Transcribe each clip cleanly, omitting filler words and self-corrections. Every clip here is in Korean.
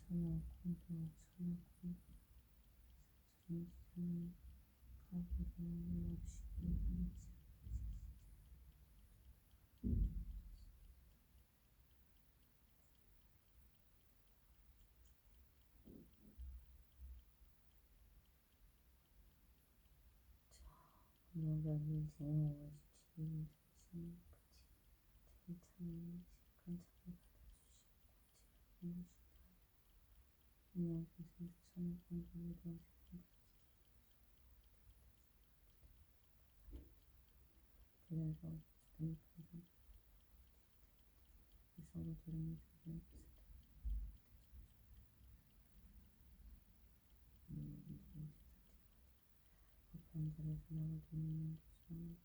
천하공도 천하공도 천천히 가부도 없이 하지 모가지 생오지 자신 부지 대찬이 시간 차를 받아주시고 안녕 선생님 천하공도 그래서 주된 판단 서로 들으면 주된 법한 자를 전하고 듣는 도시는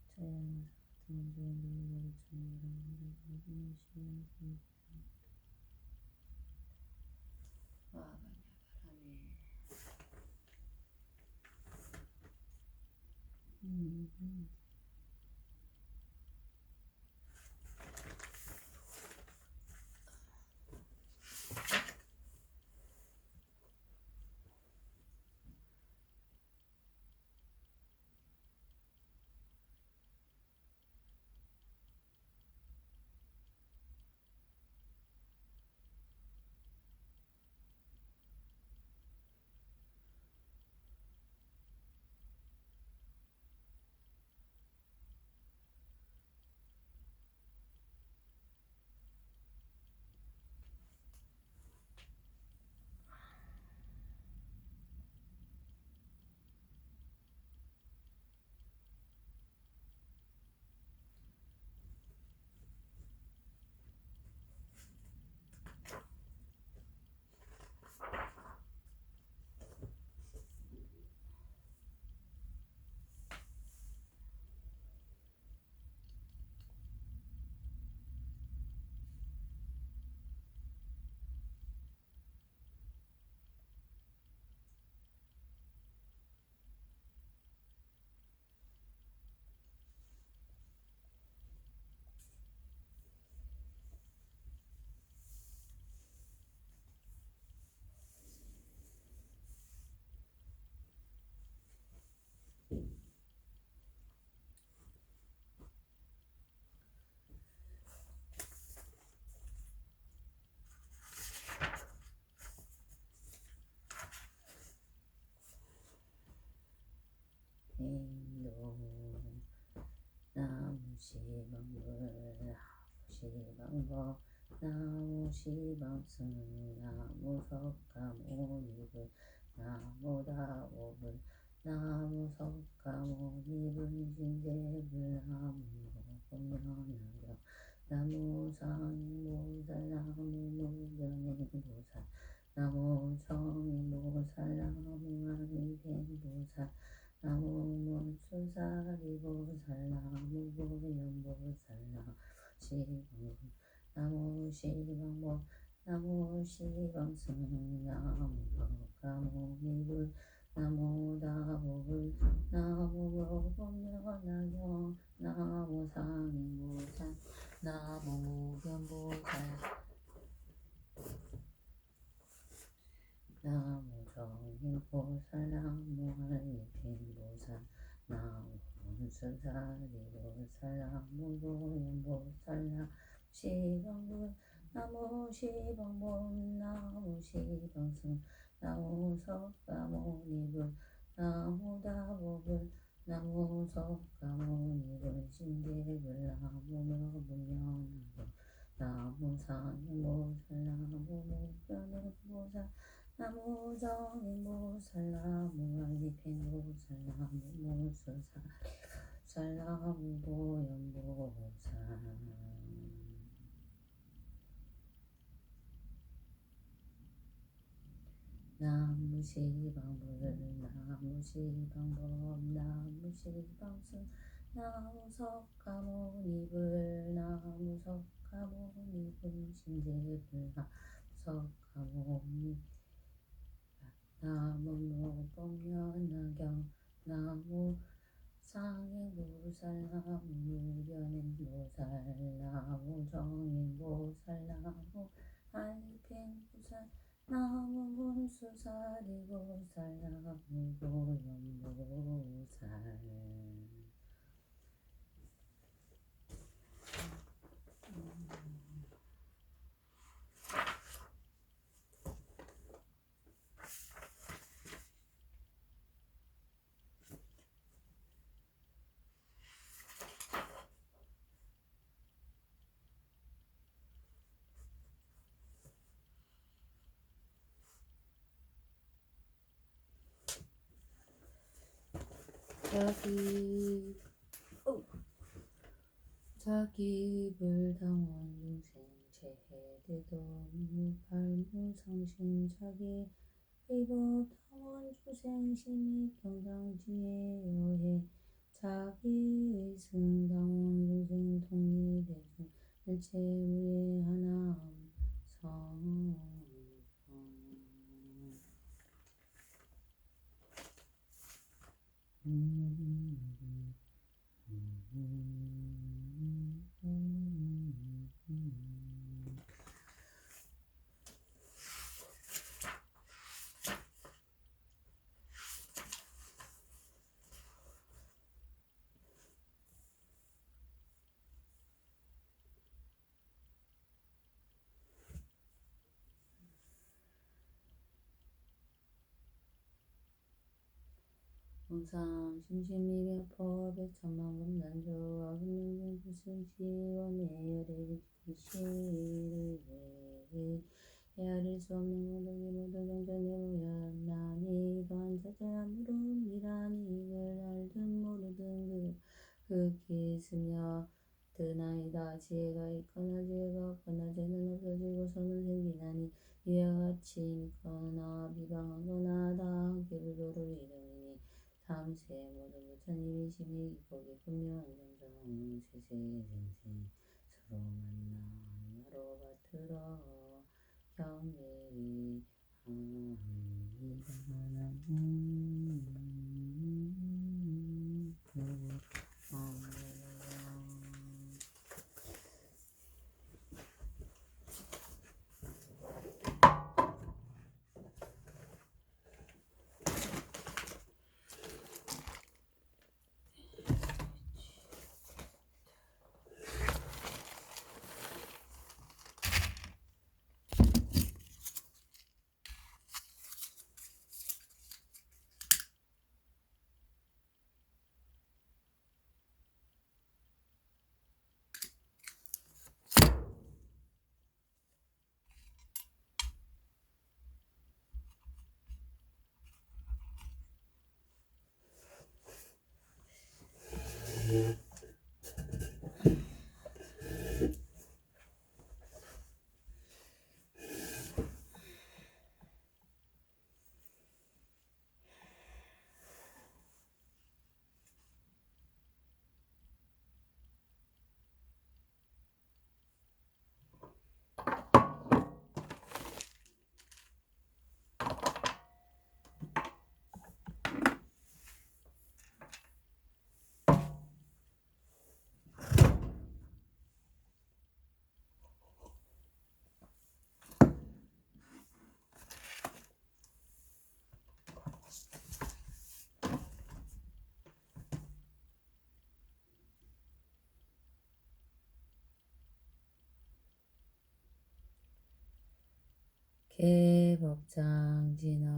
저희는 같은 문제인 능력을 전이라는 모든 시간을 와가냐 바람이 행동 나무시방불 하무시방법 나무시방승 나무석가모니불 나무다오불 나무석가모니불 신대불 나무보면하여 나무상보살 나무무변행보살 나무성행보살 나무아미뱅보살 나무문수사리보살 나무보현보살 나무시방법 나무시방승 나무석가모니불 나무다오불 나무보면하여 나무상행보살 나무무변보살 나무정행보살 나무한리팽보살 나무문수사리보살 나무보현보살 나무시방불 나무시방법 나무시방승 나무석가모니불 나무다오불 나무석가모니불 신대불 나무무변하여 나무상행보살 나무무변행보살 나무정행보살 나무한리팽보살 나무문수사리보살 살나무 보현보살 나무시방불 나무시방법 나무시방수 나무석가모니불 나무석가모니불 신제불 나무석가모니 나무무법면나경 나무 상행보살 나무무변행보살 나무정행보살 나무 알팽보살 나무문수사리보살 나무보현보살 자기 불당원 중생 제해대도 발무상신 자기 의법 당원 중생 심히 경당지혜 여해 자기 승당원 중생 통리대중 일체무예 하나음 성 공상 심심미명법의 천만금 난조 아금능중 구승지원의 열의 기시를 헤아릴 수 없는 모독이 모독경전에 모였나니 이러한 자잘한 물음이라니 이걸 알든 모르든 극히 있으며 드나이다. 지혜가 있거나 지혜가 없거나 죄는 없어지고서는 생기나니 이와 같이 믿거나 비방하거나 다 함께 불도를 이름이니 삼세 모든 부처님이 심히 깊고 깊은 묘한 정성 세세생생 서로 만나 여러 밭으로 경배합니다. 개법장진언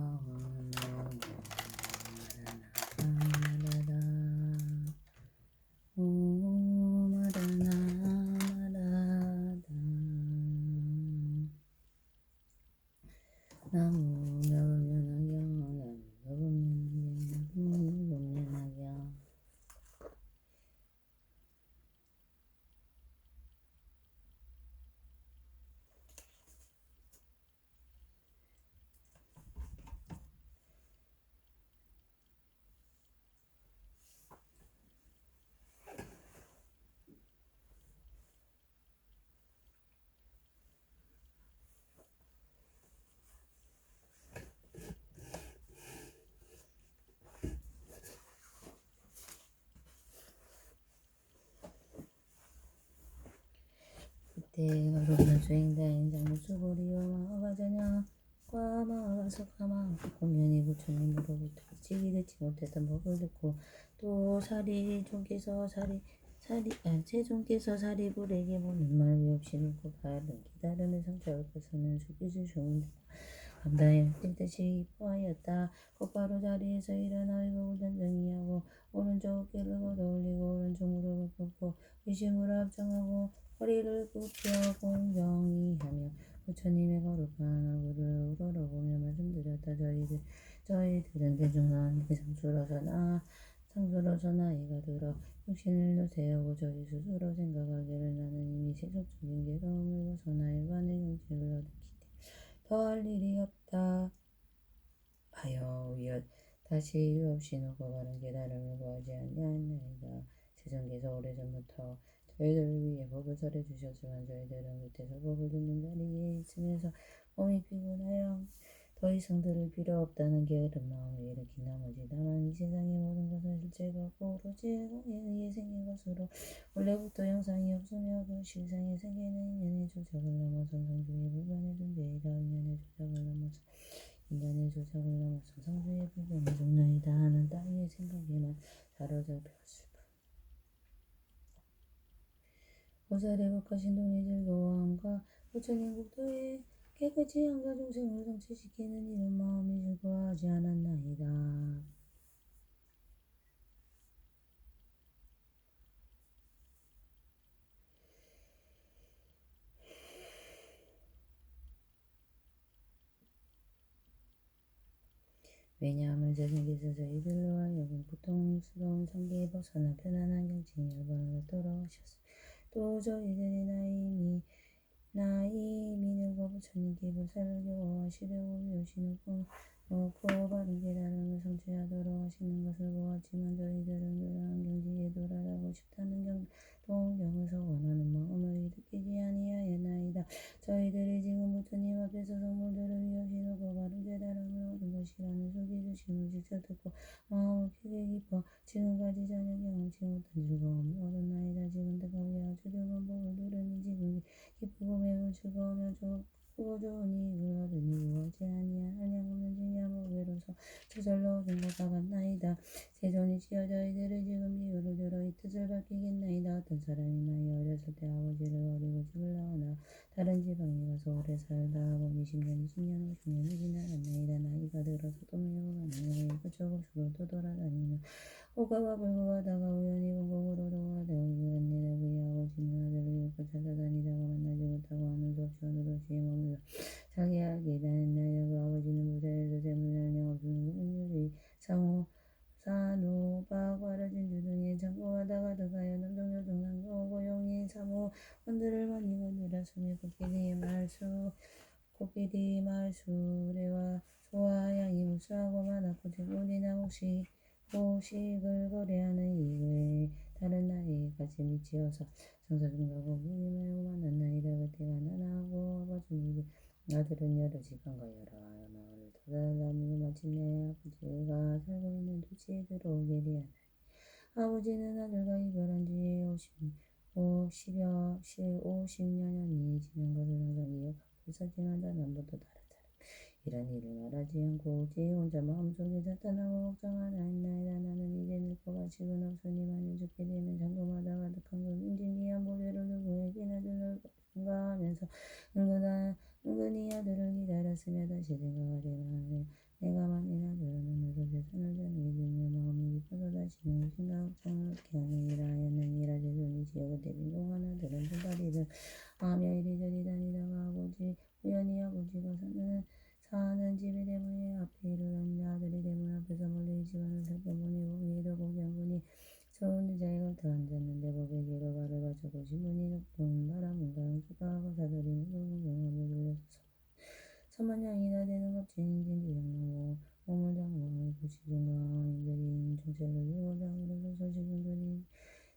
대가로는 수행다인 장무수고리와 마가전야 과마가 석하마 공연히 부처님으로부터 일찍이 듣지 못했던 법을 듣고 또 세존께서 사리불에게 보는 말 없이 놓고 바른 기다림을 성취할 것은 수기수 중은 감당해 뜻이 기뻐하였다. 곧바로 자리에서 일어나 의복을 단정히 하고 오른쪽 어깨를 걷어 올리고 오른쪽 무릎을 꿇고 유심으로 합장하고 허리를 굽혀 공경히 하며 부처님의 거룩한 얼굴을 우러러보며 말씀드렸다. 저희들은 대중한 상수로서 나이가 들어 육신을 세우고 저희 스스로 생각하기를 나는 이미 세속적인 괴로움을 벗어나 일반의 경지를 얻었기 때문에 더할 일이 없다 하여 위엇 다시 이유 없이 놓고 바른 깨달음을 구하지 아니하였나이다. 세존께서 오래전부터 저희들을 위해 법을 설해 주셨지만 저희들은 그때서 법을 듣는 자리에 있으면서 몸이 피곤하여 더 이상 들을 필요 없다는 게으른 마음을 일으킨 나머지 다만 이 세상의 모든 것은 실제가 없고 오로지 행위에 의해 생긴 것으로 원래부터 형상이 없으며 그 실상에 생기는 인연의 조작을 넘어선 성주의 불변의 존재이다. 인연의 조작을 넘어선 인간의 조작을 넘어선 성주의 불변의 존재이다 하는 따위의 생각에만 사로잡혔을 뿐. 보살의 복하신 돈이 즐거워함과 부처님 국도에 깨끗이 양가 중생을 성취시키는 이런 마음이 즐거워하지 않았나이다. 왜냐하면 세상에서 저희들로 하여금 고통스러운 상계에 벗어나 편안한 경치인 열반으로 돌아오셨으며 또 저희들이 나이 늙어 부처님께 불사를 교화하시려고 배우시는 고 바른 깨달음을 성취하도록 하시는 것을 보았지만 저희들은 그러한 경지에 도달하고 싶다는 동경을 서원하는 마음을 일으키지 아니하였나이다. 저희들이 지금 부처님 앞에서 성물들을 위하시고 바른 깨달음을 얻은 것이라는 속이주심을 직접 듣고 마음을 크게 기뻐 지금까지 전혀 경험치 못한 즐거움을 얻었나이다. 지금 때까지 아주 즐거운 법을 들으니 지금 기쁘고 매우 즐거우며 크고 좋은 이익을 얻으니 구하지 아니한 한량없는 진리한 법으로서 저절로 얻은 것과 같나이다. 세존이시여 저희들이 지금 비유를 들어 이 뜻을 밝히겠나이다. 어떤 사람이 나이 어렸을 때 아버지를 버리고 집을 나와 다른 지방에 가서 오래 살다 보니 10년, 20년, 50년이 지나갔나이다. 나이가 들어서 또 매우 가난하고 이것저것으로 또 돌아다니며 호가와 불구하다가 우연히 공공으로 돌아가다 우연히 그의 아버지는 아들을 잃고 찾아다니다가 만나지 못하고 하는 수 없이 어느 도시에 머물러 자기 알게 다했나이다. 그 아버지는 부자에서 재물량량 없는 은유리 산호, 과라, 진주 등의 창고마다 가득하여 남정조 등산고 고용이 사무 원들을 많이 건드렸으며 코끼리 말수레와 소와 양이 무수하고 많았고 재물이나 호식을 거래하는 이외에 다른 나이까지 미치어서 성사중과 고객이 매우 많았나이다. 그때가 나나하고 아버지는 아들은 여러 지방과 여러 마을을 돌아다니고 마침내 아버지가 살고 있는 도시에 들어오게 되었나니 아버지는 아들과 이별한 지 50여년이 지난 것을 항상 기억하고 있었지만 자남부터 다른 사람 이런 일을 말하지 않고 오직 혼자 마음속에 자탄하고 걱정하나이다. 나는 이제 늙고 가식은 없으니 만일 죽게 되면 장고마다 가득한 그 인진귀한 보배를 누구에게나 줄 것인가 하면서 은근히 아들을 기다렸으며 다시 생각하되 내가 만일 아들을 만나서 재산을 전하게 되면 마음이 기뻐서 다시는 의심과 걱정을 얻게 하느니라 하였느니라. 세존이시여 그때 빈공한 아들은 두 다리를 하며 이리저리 다니다가 우연히 아버지가 사는 집의 대문 앞에 이르렀는데 아들이 대문 앞에서 멀리 집안을 살펴보니 거기에도 고경분이 좋은 의자에 걸터 앉았는데 법에게로 발을 받쳐 신분이 높은 바라문과 형수가 거사들이 무거운 경험을 들려서 천만냥이나 되는 값진 인진지장나무 몸을 장만하고 고시중과 인들이 중체를 들고 장으로서 소시분들이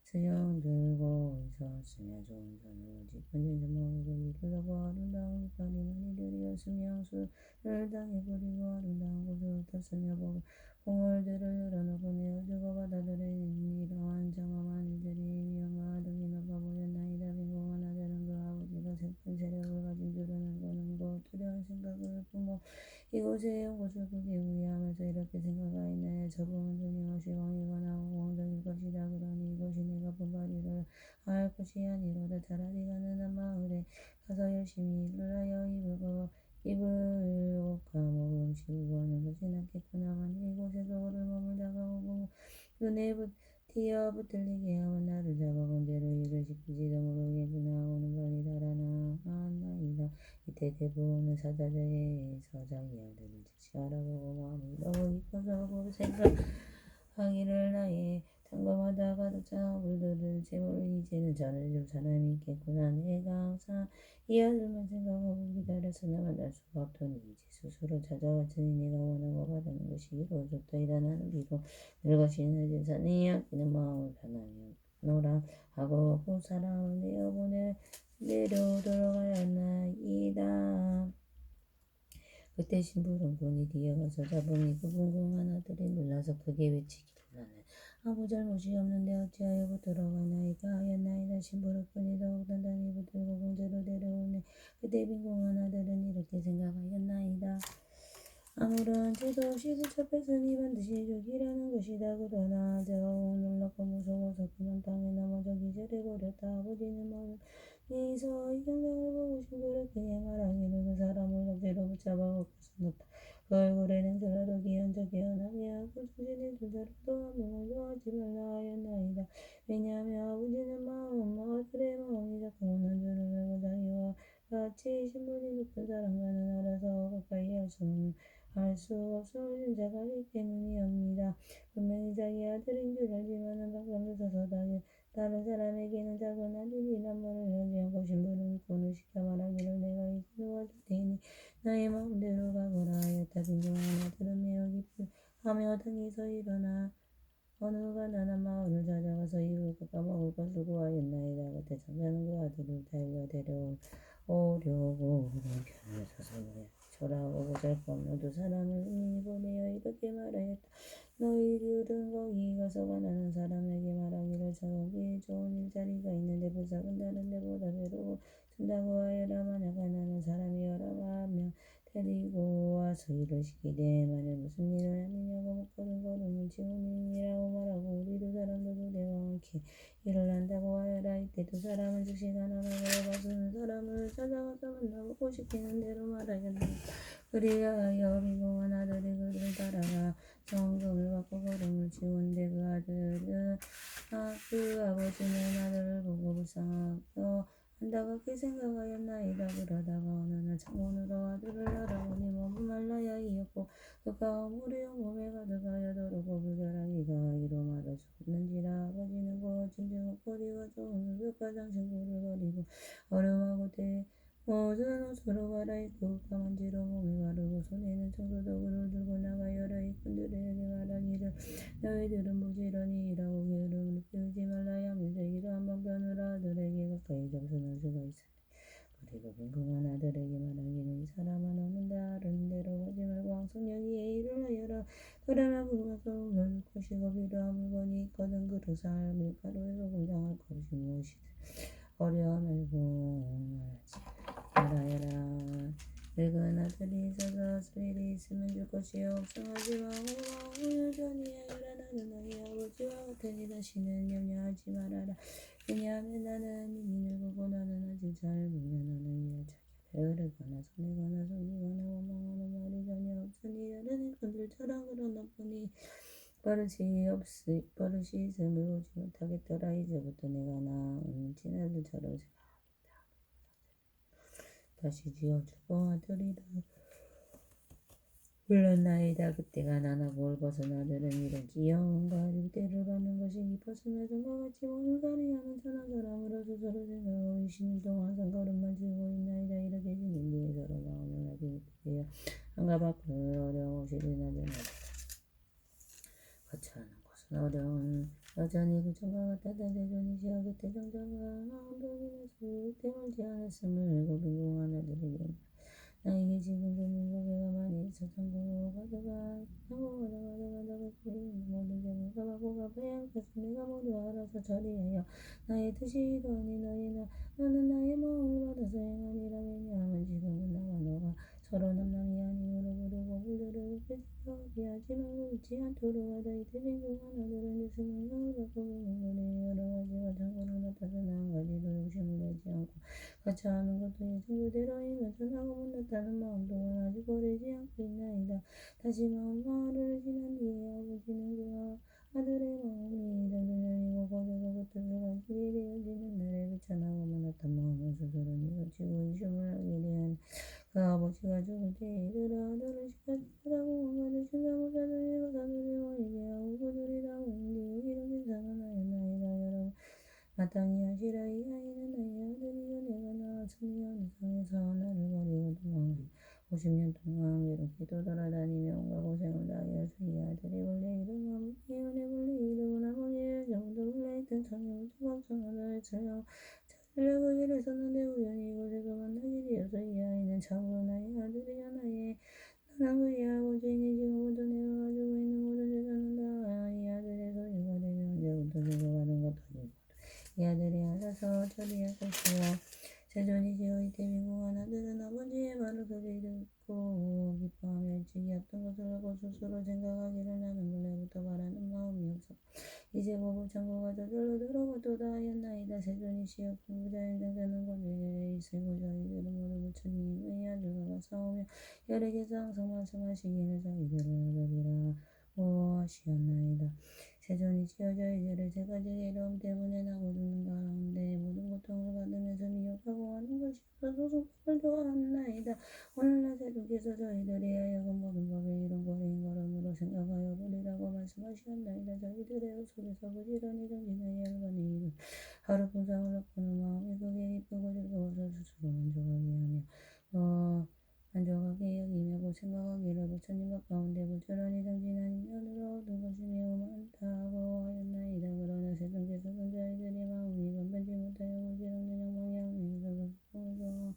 수영 들고 있었으며 좋은 산으로 짙은 진주목으로 이를 하고 아름다운 빛깔이 많이 들이었으며 향수를 땅에 뿌리고 아름다운 곳을 흩었으며 봉우리들을 열어놓고 내어주고 바다들에 이러한 장엄한 일들이 명하등이 높아 보였나이다. 빈공한 아들은 그 아버지가 이곳에 온 것을 보기 우리하면서 이렇게 생각하였나니 저분은 존경없이 왕이거나 왕정일 것이다. 그러니 이것이 내가 본바리를 할 것이 아니로다. 차라리 가난한 마을에 가서 열심히 일을 하여 입을 옷과 먹을 음식을 구하는 것이 낫겠구나. 만일 이곳에서 오래 머물다가 오고 눈에 띄어 붙들리게 하면 나를 잡아 범죄로 일을 시키지도 모르겠구나. 오는 번이 달아나나이다. 이때 대부분은 사자들에서 자기 아들을 즉시 알아보고 마음이 너무 깊어서 그 생각하기를 나의 탕검하다 가득 찬 물들을 재물 이제는 전을 줄 사람이 있겠구나. 내가 항상 이 아들만 생각하고 기다렸으나 만날 수가 없더니 이제 스스로 찾아왔으니 내가 원하고 바라는 것이 이루어졌더이다. 나는 비록 늙어시 늦은 산에 아끼는 마음을 변하노라 하고 그 사람을 내어보내 내려오도록 하였나이다. 그때 신부는 군이 뛰어가서 잡으니 그 궁궁한 아들이 놀라서 크게 외치기를 나는 아무 잘못이 없는데 어찌하여 붙들어가나이까 하였나이다. 신부를 군이 더욱 단단히 붙들고 공제로 데려오네. 그때 빈궁한 아들은 이렇게 생각하였나이다. 아무런 죄도 없이 붙잡혔으니 반드시 죽이라는 것이다. 그러나 더욱 놀랍고 무서워서 그만 땅에 넘어져 기절해버렸다. 아버지는 멀리서 이 장면을 보고 신부를 그의 말하기를 그 사람을 억지로 붙잡아 벗겨놓다. 그 얼굴에 냉철하도 기연하게 하고 정신이 들더라도 아무 말도 하지 말라 하였나이다. 왜냐하면 아버지는 아들의 마음이 작동하는 줄을 알고 자기와 같이 신분이 높은 사람과는 알아서 가까이 할 수 없을 자가 있기 때문이옵니다. 분명히 자기 아들인 줄 알지만은 가까이 서서 다른 사람에게는 작은 아들이란 말을 하지 않고 신부를 입고는 시켜 말하기를 내가 이제 놓아줄 테니 나의 마음대로 가거라 하였다. 빈궁한 아들은 매우 기뻐하며 땅에서 일어나 어느 가난한 마을을 찾아가서 입을 깎아 먹을 것을 구하였나이다. 그때 장자는 그 아들을 달려 데려오려고 오른편을 서서 초라하고 보잘것없는 두 사람을 은히 보내어 이렇게 말하였다. 너희들은 거기 가서 가난한 사람에게 말하기를 저기 좋은 일자리가 있는데 부석은 다른 데보다 배로 준다고 하여라. 만약 가난한 사람이 여러 명 데리고 와서 일을 시키되 만일 무슨 일을 하느냐고 묻거든 걸음을 치우는 일이라고 말하고 우리 두 사람도 부대와 함께 일을 한다고 하여라. 이때 두 사람은 즉시 가난하고 바수는 사람을 찾아가서 만나보고 시키는 대로 말하였다. 그리하여 빈궁한 아들이 그를 따라가 정금을 받고 걸음을 치운데 그 아버지는 아들을 보고 불쌍하여 안타깝게 생각하였나이다. 그러다가 어느 날 창문으로 아들을 알아보니 몸은 말라야이었고 그가 물이 온몸에 가득하여도록 불결하기가 이로 말할 수 없는지라. 아버지는 그 진정 옷걸이와 좋은 뼈가장 친구를 버리고 얼음하고 모든 옷으로 갈아입고 까만지로 몸에 바르고 손에는 청소도구를 들고 나가여라. 일꾼들에게 말하기를 너희들은 부지런히 일하고 게으름을 피우지 말라야 하면서 이러한 방편으로 아들에게 가까이 접근할 수가 있으니 그리고 빈궁한 아들에게 말하기를 이 사람은 오는 다른 데로 가지 말고 항상 여기에 일을 하여라. 그러나 그가 먹을 것이고 필요한 물건이 있거든 그릇 쌀 밀가루에서 공장할 것이 무엇이든 어려워 말고 말하여라. 늙은 아들이 있어서 쓸 일이 있으면 줄 것이요 없어하지 말고 마음을 여전히 하여라. 나는 너희 아버지와 같으니 다시는 염려하지 말아라. 왜냐하면 나는 이미 늙고 너는 아직 젊으며 너는 일할 자격을 흐르거나 손해거나 속이거나 원망하는 말이 전혀 없으니 다른 일꾼들처럼 그런 나뿐이 버릇이 있음을 보지 못하겠더라. 이제부터 내가 낳은 친아들처럼 다시 지어주고 아들이라 불렀나이다. 그때가 나나고 올벗은 아들은 이런 귀여움과 때를 받는 것이 깊었으며 전과 같이 모든 살이하는 천한 사람으로 스스로 생각하고 20일 동안 항상 걸음만 지고 있나이다. 이렇게 지낸 뒤에 서로 마음을 아주 깊게 되어 한가 밖으로 어려운 옷이 지나지 거처하는 곳은 어려운 여전히 그 전과 같았다. 대전이시여 그때 정자가 한복이나서 그때 멀지 않았음을 알고 빈궁한 아들에게 나에게 지금 그 고개가 많이 있어 장고가 가져가다가 그리는 모든 재물과 받고 갚아야 할 것을 내가 모두 알아서 처리하여 나의 뜻이 이러하니 너는 나의 마음을 받아서 행하니라. 왜냐하면 지금은 나와 너가 서로 남남이 아니므로 부르고 불들을 깨지고 비하지 말고 잊지 않도록 하다. 이때 빈궁한 아들은 내 생명을 바꾸고 눈물이 여러 가지와 장고를 맡아서 한 가지로 욕심을 내지 않고 가차하는 것도 예전 그대로이며 전하고 못났다는 마음도 원하지 버리지 않고 있나이다. 다시 마을을 지난 뒤에 아버지는 그 아들의 마음이 당신이고 거기서 그 뜻을 가지게 되어지는 날에 귀찮아하고 못났던 마음을 스스로 뉘우치고 이심을 하게 되한 그 아버지가 죽을 때에 이들아 아들을 시켜주다고 뭔가를 준다고 사들이고 사들이고 얘기하고 그들이 다 오는데 여기로 괜찮아나였나이다. 여러분 마땅히 하시라. 이 아이는 나의 아들이요 내가 낳았으니 어느 성에서 나를 버리고 도망하여 50년 동안 외롭게 돌아다니며 온갖 고생을 다하여서 이 아들이 본래 이름 아버지의 은혜 본래 이름은 아버지의 정도 본래 있던 성에 우주각성하다 했어요. 자들을 그 길을 섰는데 우연히 이곳에서 만나게 되어서 이 아이는 참으로 나의 아들이요 나는 그의 아버지이니 지금부터 내가 가지고 있는 모든 재산은 다 이 아들의 소유가 되며 언제부터 주고 받은 것도 아니고 이 아들이 알아서 처리할 것이요 세존이시여. 이때 미궁한 아들은 아버지의 말을 그리 듣고 기뻐하며 일찍이 없던 것을 하고 스스로 생각하기를 나는 원래부터 바라는 마음이 없어 이제 보고 창고가 저절로 들어가도다 하였나이다. 세존이시여. 큰 부자인 장자는 거기에 있으고 저희들은 모두 부처님의 아들과 싸우며 열에게서 항상 말씀하시기를 자기들을 얻으리라 하시었나이다. 세존이시여. 저희들을 세 가지 괴로움 때문에 나고 죽는 가운데 모든 고통을 받으면서 미혹하고 하는 것이 없어서 속박을 좋아하나이다. 오늘날 세존께서 저희들이 하여금 모든 법에 이런 거리인 걸음으로 생각하여 버리라고 말씀하시었나이다. 저희들의 속에서 부지런히 정진하여 열반의 일을 하루 풍성을 얻고는 마음이 그게 기쁘고 즐거워서 스스로 만족하게 여기며 곧 생각하기를 부처님과 가운데 부지런히 정진하니 면으로 얻은 것이 매우 많다고 하였나이다. 그러나 세존께서는 저희들의 마음이 번변치 못하여 부지런히 영방향에서 그것을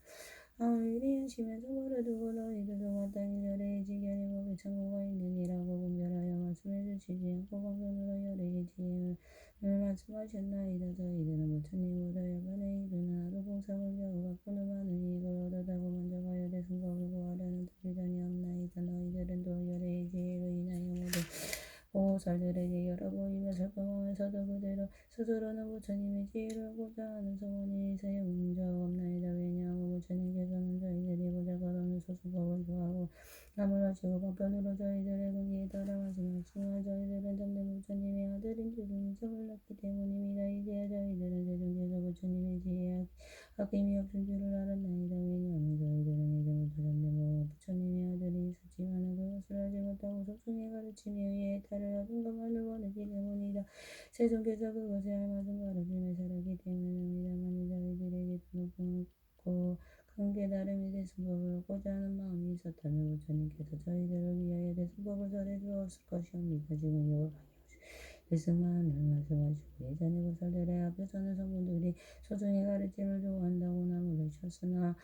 아무리 하시면서 버려두고 너희들도 마땅히 열의 지견이 법의 창고가 있느니라고 분별하여 말씀해 주시지 않고 강변으로 열의 지혜를 말씀하셨나이다. 저희들은 부처님보다 열반에 이르는 하루 봉사를 겨우 갖고는 많은 이익을 얻었다고 만족하여 대승법을 구하려는 들이전이 없나이다. 너희들은 또 열의 지혜로 인하여 모든 보살들에게 열어 보이며 슬픔하면서도 그대로 스스로는 부처님의 지혜를 얻고자 하는 소원이 세운 적 없나이다. 왜냐하면 부처님께서는 저희들이 보잘것없는 소수법을 좋아하고 남을 하시고 방편으로 저희들의 근기에 따라 말씀하시지만 저희들은 참된 부처님의 아들인 주님이 점을 낳기 때문입니다. 이제야 저희들은 세존께서 부처님의 지혜에 아낌이 없은 줄을 알았나이다. 왜냐하면 저희들은 이전부터 참된 부처님의 아들이 있었지만 그것을 알지 못하고 속성에 가르치며 이에 해탈을 얻은 것만을 원했기 때문이다. 세존께서 그것에 알맞은 가르침을 살았기 때문입니다만 저희들에게 높고 큰 깨달음이 대승법을 얻고자 하는 마음이 있었다면 부처님께서 저희들을 위하여 대승법을 설해 주었을 것이옵니다. 지금 이와 대승만을 말씀하시고 예전에 보살들의 앞에서는 성분들이 소중히 가르침을 좋아한다고 나무를 쳤으나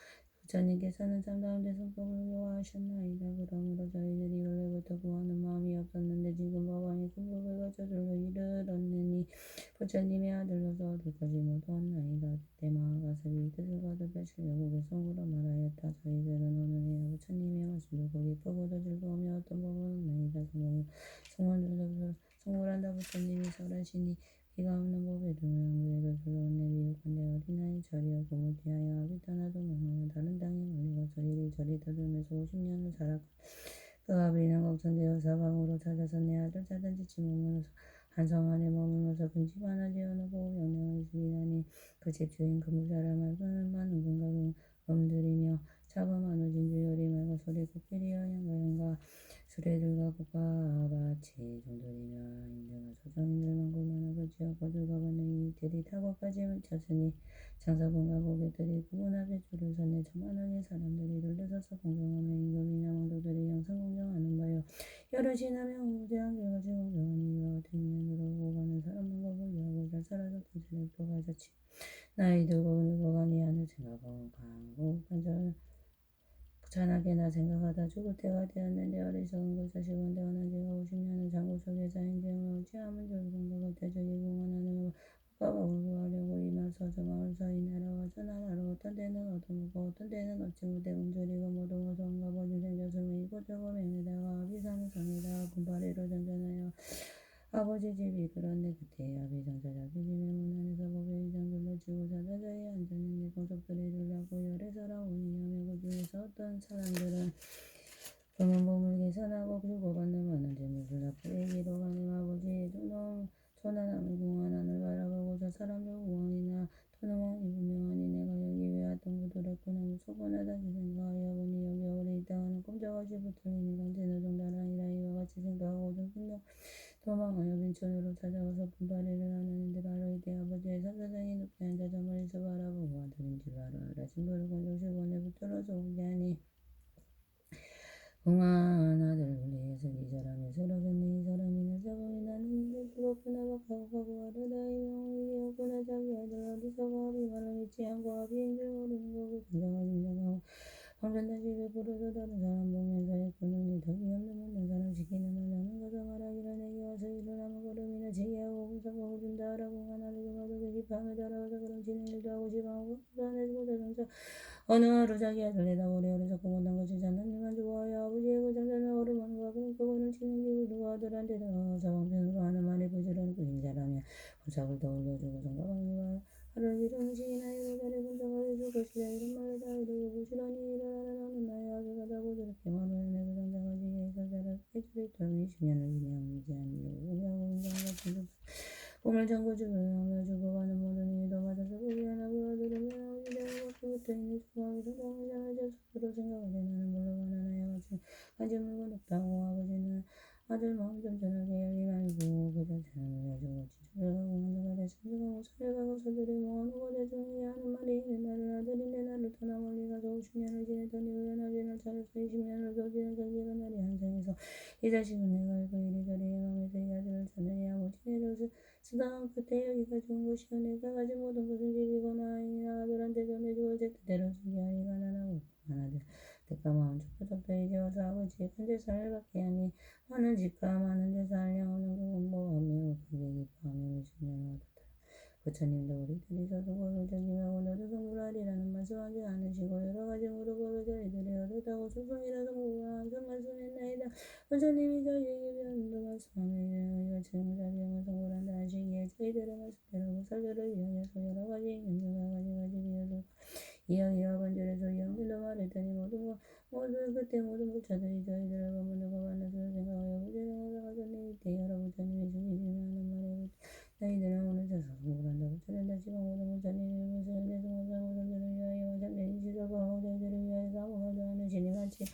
부처님께서는 참다운 대승법을 좋아하셨나이다. 그러므로 저희들이 원래부터 구하는 마음이 없었는데 지금 법왕이 큰 법을 저절로 이르렀느니 부처님의 아들로서 얻을 것이 모두 없나이다. 그때 마하가섭이 뜻을 거듭하시려고 뱃속으로 말하였다. 저희들은 오늘이야 부처님의 말씀을 고 기쁘고도 즐거우며 어떤 법은 없나이다. 성불한다. 부처님이 설하시니 비가 없는 법에 동양교회도 즐거운데 미혹한데 어린아이 절이하고 무지하여 아비 떠나도 명하여 다른 땅에 몰리고서 이리저리 떠들면서 50년을 살았고 그 아비는 걱정되어 사방으로 찾아서 내 아들 찾은지 지문으로서 한 성 안에 머물면서 큰 집 하나 지어놓고 영령을 지나니 그 집주인 금부자라 말고는 많은 금과 금들이며 차범한 우진주 요리 말고 소리 코끼리와 양가양가 수레들과 꽃가밭이 종들이며 인등한 소정인들만 굴만하고 지었고 들과받는 이들이 타고까지 묻혔으니 장사분과 고객들이 그분 앞에 줄을 섰네. 천만원의 사람들이 둘러서서 공경하며 임금이나 왕족들이 항상 공경하는 바요. 여러 신하며 무제한 결과지 공경하는 이와 같은 인연으로 오고 가는 사람만과 불리하고 잘 살아서 군사력도 가졌지. 나이 들고 늙어가니 하늘 생각하고 강고 잔하게나 생각하다 죽을 때가 되었는데 어리석은 그 자식은 태어난 지가 50년을 장구 속에서 행정을 어찌하면 좋을 생각을 대적이 공헌하는 구하려고 이마서 저 마을 사이 나라와 저 나라로 어떤 때는 얻어먹고 어떤 때는 얻지 못해 굶주리고 모두 어두운가 보지 생겼으니 이곳저곳 맹에다가 비사는 성에다가 분파리로 전전하여 아버지 집이 그런데 그때 아비장자자 그 집의 문 안에서 고개 이장들로 치고 사자자에 앉았는데 공석들이 들라고 열에 살아오니 여매 그 중에서 어떤 사람들은 보물 계산하고 주고받는 많은 재물을 낳고 애기로 가는 아버지의 두놈 조난함을 궁한 하늘 바라보고 저 사람들 우왕이나 토능왕이 분명하니 내가 여기 왜 왔던 구두랬구나 소곤하다지 생각하여 보니 여기 오래 있다가는 꼼짝없이 붙들리니 강제노 정달아니라 이와 같이 생각하고 좀 분명 도망하여 빈촌으로 찾아가서 분파리를 하는데 바로 이때 아버지의 산사장이 높게 앉아 저 멀리서 바라보고 아들인 줄 알아 신부를 건조시곤에 붙들어서 오게 하니 공한 아들 우리에서 이 사람이 쓰러졌니 이 사람이 나서보니 나는 이제 죽었구나 박하고 가고 하려다 이 명이 되었구나 자기 아들 어디서가 아비 말을 믿지 않고 아비인 줄 모르는 거고 긴장하고 긴장하고 방전다 집에 부르러 다른 사람 보면서 그놈이 덕이 없는 못난 사람 시키는 말 나는 거저 말하기를 내게 와서 일을 하면 걸음이나 지게하고 공사하고 준다 하라고 하나를 그마도 되기 밤에 달아와서 그럼 지는 일도 하고 지방하고 또 안해주고 자동차 어느 하루 자기 아들 내다 오래오래 자꾸 못난 것이 잔난님만 좋아하여 아버지의 그 잔잔한 어루만과 그러니까 그는 치는 기고 누가 아들한테 사방편으로 하는 말에 부지런히 꾸인 사람이야 보석을 더 올려주고 성가방과 하루 기름식이나 이를 자리 분석을 해줄 것이다 이런 말을 다 이루고 부지런히 일을 하는 어느 나의 아들가 자고 저렇게 말을 해내고 장장하지게 해서 자를 해줄 있도록 20년을 인양하지 않으려고 공양하고 인간 같은 꿈을 전구 주며 죽어가는 모든 일도 맞아서 미안하고 아들을 미안하고 내가 그때부터 있는 수고하기 성장하자마자 스스로 생각하지 나는 물러가 나나야 가진 물건 없다고 아버지는 아들 마음 좀 전하게 열림 아니고 그저 자연을 해주고 지쳐가고 하늘가 대천지가고 사려가고 서들이 모아놓고 대중이 하는 말이 내 나를 아들인데 나를 떠나 멀리 가서 50년을 지내더니 우연하게 날 찾아서 20년을 더 지내서 기가 날이 한생에서 이 자식은 내가 알고 이리저리 행하면서 이 아들을 찾느니 아버지의 젖을 쓰다가 그때 여기가 좋은 곳이요 내가 가진 모든 것은 집이거나 아니나 아들한테 전해주어 제 뜻대로 주기 아니 가난하고 아들 내가 마음 좁혀졌다 이제 와서 아버지의 큰 제사를 받게 하니 많은 집과 많은 제사를 향하는 그건 뭐 매우 크게 기뻐하며 20년을 얻었다. 부처님도 우리들이 저도법을 적임하고 너도 성불하리라는 말씀하지 않으시고 여러 가지 무릎을 저희들이 얻었다고 소송이라도 무고한 항상 말씀했나이다. 부처님이 저희에게 변도 말씀하며 우리가 증자비용을 성불한다 하시기에 저희들의 말씀대로 무살들을 위하여서 여러 가지 인연과 가지 비유를 이야기와 반절에서 이영들도 말했더니 모두 그때 모든 부처들이 저희들을 보면 누가 만나서 생각하여 부처님을 가졌네 이때 여러 부처님이 죽이시며 하는 말에 너희들은 오늘 자서 성불한다 부처는 다시가 모든 부처님이 무슨 대승원상 우선들을 위하여 참된 지도가 저희들을 위하여 사고 말도 하는 신이 같이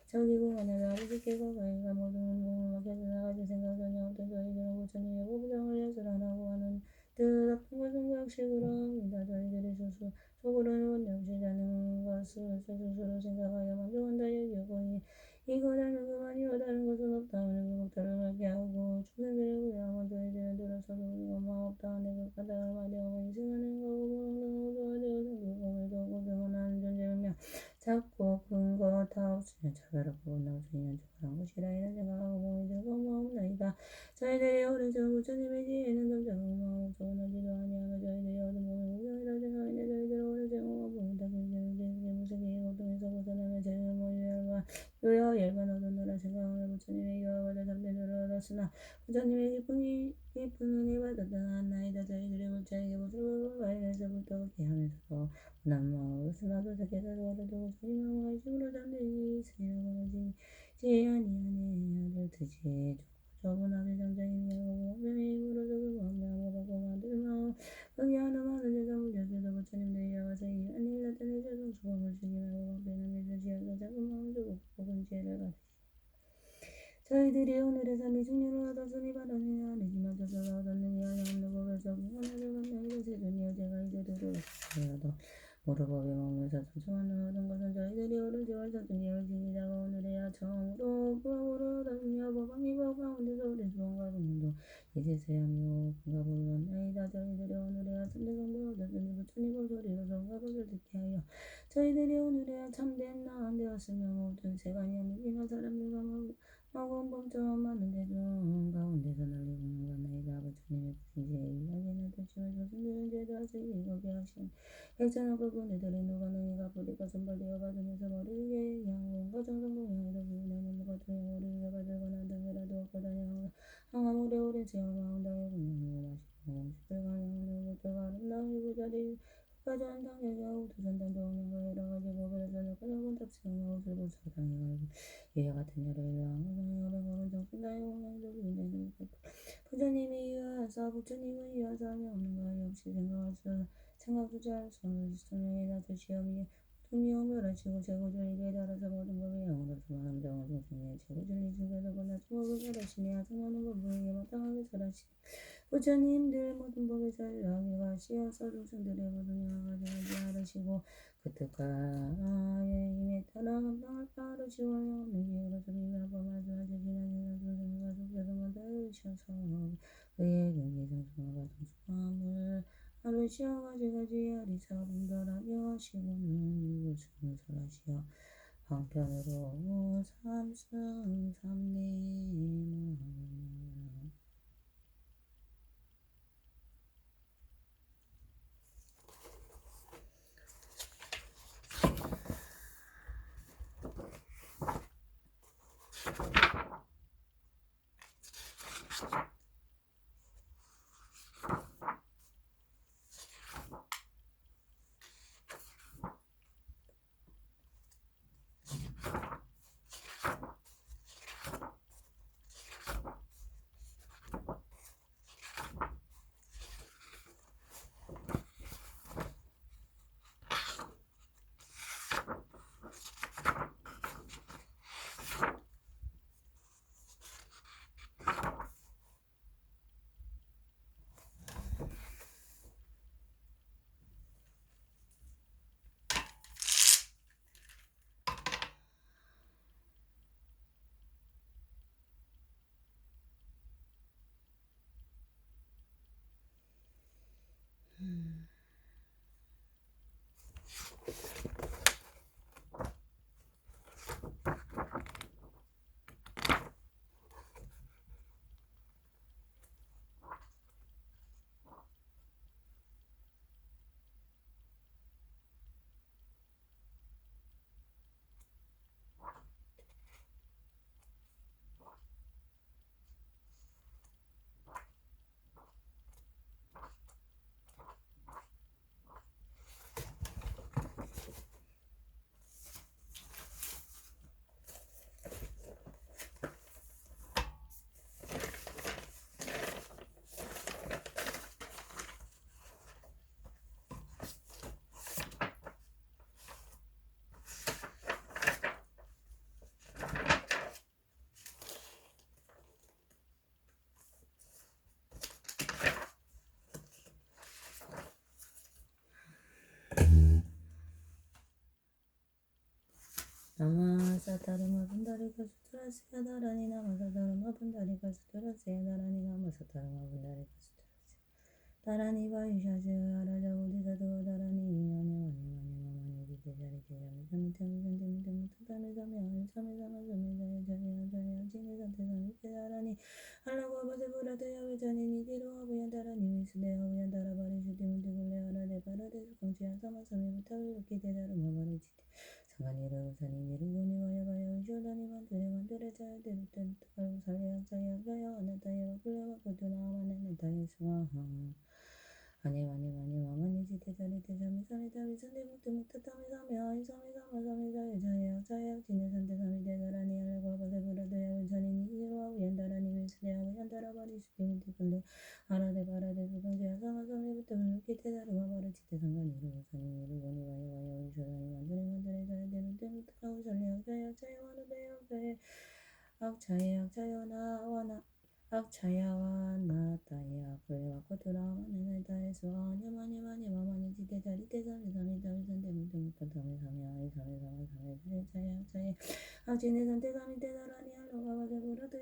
저기고 하나도 아버지께 가까이가 모든 몸을 맡겨서 나가지 생각하냐 어떤 저희들은 부처님의 보부장을 야설하나고 하는 뜻 아픈 것은 약식으로입니다 저희들이 속으로는 영시자는 것을 스스로 생각하여 만족한다 여기고 이거라는 그만이요 다른 것은 없다 하는 그것들을 말게 하고 충생들을 구하고 저희들은 들어서도 얼마 없다 하는 그 까닭을 말하고 인생하는 거고 모든 것을 되어 생기고 오늘도 고생하는 존재며 작고 큰 것 다 없으며 차별없고 나중에는 적절한 것이라 이런 생각하고 몸이 들고 마음나이다 저희들이 오른쪽 부처님의 지혜는 점점 마음 적은하지도 아니하며 저희들이 얻은 몸의 무성이라 생각하는데 저희들이 오른쪽 몸을 보인다 저희들이 무색의 고통에서 벗어나며 저희는 모유열과 요여 열반 얻었노라 생각하며 부처님의 유화받아 담대노를 얻었으나 부처님의 깊은 은혜 받았다 나이다 저희들의 불자에게 모습을 발견해서부터 그렇게 하면서도 난 마음으로 스나도 저께서도 두고 저희 마음을 힘으로 잠들이 있으려고 지지 아니하네 아들 드지 저분 아비 장장이며 몸의 힘으로 저도 마음을 받고 만들 마음 거기 하나 많은 데서 물려줘도 부처님도 이와 와서 이 안일 나타내 저도 수고를 주기 말고 법배는 믿으시 하고 작은 마음 주고 복은 지혜를 받으시 저희들이 오늘의 삶이 중요를 얻었으니 바라느냐 내지만 저절로 얻었느냐 없는 법을 적이 하나를 만나기로 세주니 제가 이제 들어왔어요도 무릎업에 머물면서 소중한 얻은 것은 저희들이 오른쪽을 서중기를 지니다가 오늘에야 처음으로 부업으로 얻었으며 법왕이 법 가운데서 우리 수원과 분도 이제서야 묘가 불렀나이다 저희들이 오늘에야 참대성불을 얻었으니 부처님 법소리로 성가법을 듣게 하여 저희들이 오늘에야 참된 나은 되었으며 모든 세간이 아니기나 사람들과 마구한 범죄와 많은 대중 가운데서 널리 공유가 나이다 부처님의 부신지에 이야기는 듣지만 조선들 하신 백전한 불군의 들이 누가 능이가 부리가 선발되어 받으면서 머리에 양원과 정성공양이라 부인하는 것과 머리가 받을거나 등이라도 얻고 다녀 항암 오래오래 지어마 온당에 분명히 마시고 식을 가능한 것들과 아름다운 이부자리 가져온 당에서 도전단 좋은 거 여러 가지 법에서 너그러운 탑승하고 슬고 사당에 가고 이와 같은 여러 일왕을 어려운 정신다의 공양도 부인되는 것 부처님이 이와서 부처님은 이와서 하며 없는 거 없이 생각조차 할 수 없는 성령의 나도 시험이 두미오 멸하시고 제고절리에 따라서 모든 법이 영으로서 마음정을 동생의 제고절리 중에서 고나서 법을 잘하시니 하성하는 법을 마땅하게 잘하시니 부처님들 모든 법에 잘하기가 시어서众生들의 모든 영화가 잘하지 않으시고 그 뜻과의 힘에 따라 감당할 바 하시고 없는 기회로서 비밀법 말씀하시 지난 선생님과 속죄성을 다으셔서 그의 경계 정성과 동수함을 하루 시어가지가지 아리사 분별하며 하시고는 이곳은 설하시어 방편으로 삼승 삼례 나마사 다르마 분다리가 수트라세야 다라니 나마사 다르마 분다리가 수트라세야 다라니 나마사 다르마 분다리가 수트라세야 다라니 바이샤세 아라자 우디사도 다라니 마니 비대자리 대자미 삼미삼미삼미삼미 삼미삼미 삼미삼미삼미 진미삼미삼미 다라니 알라고 아바세부라데 야베자니 니디로 아부얀 다라니 미스데 아부얀 다라바리 슈디문디굴레 아라데 바라데스 공치야 사마삼미부터 이렇게 대다르마 바리지데 상관이를 우산이니를 고니와야바야 의쇼다니 만들에 자야대로 뜬뜨가로 살려야 아나타야 불려와 고두나 아마네나타야 스와하 아니와니 와마니 지대자리 대자미 사미다미 산대묵대 묵타타미 사미 아이 사미 사마 사미 자야 지네산대 사미 대다라니 알라고 아바세부라도야 의산이니 이로하고 연다라니 밀스네하고 연다라바리 수디문디굴레 아라데 바라데 수동제야 사마사미부터 불렀기 대다르마 바르지대 상관이를 우산이니를 고니와야바야 의쇼다니 만들에 자야대로 뜬뜨가로 살려야 악차야나 악차야와 나타야 불려와 고두라마네네 다에서 아냐마니마니 마마니 지대자리 대삼이 삼이 산대문대 묵타타미 사미 아이 사미 사마 사미 자야 악지네 산대 사미 대다라니 알로가 바세부라도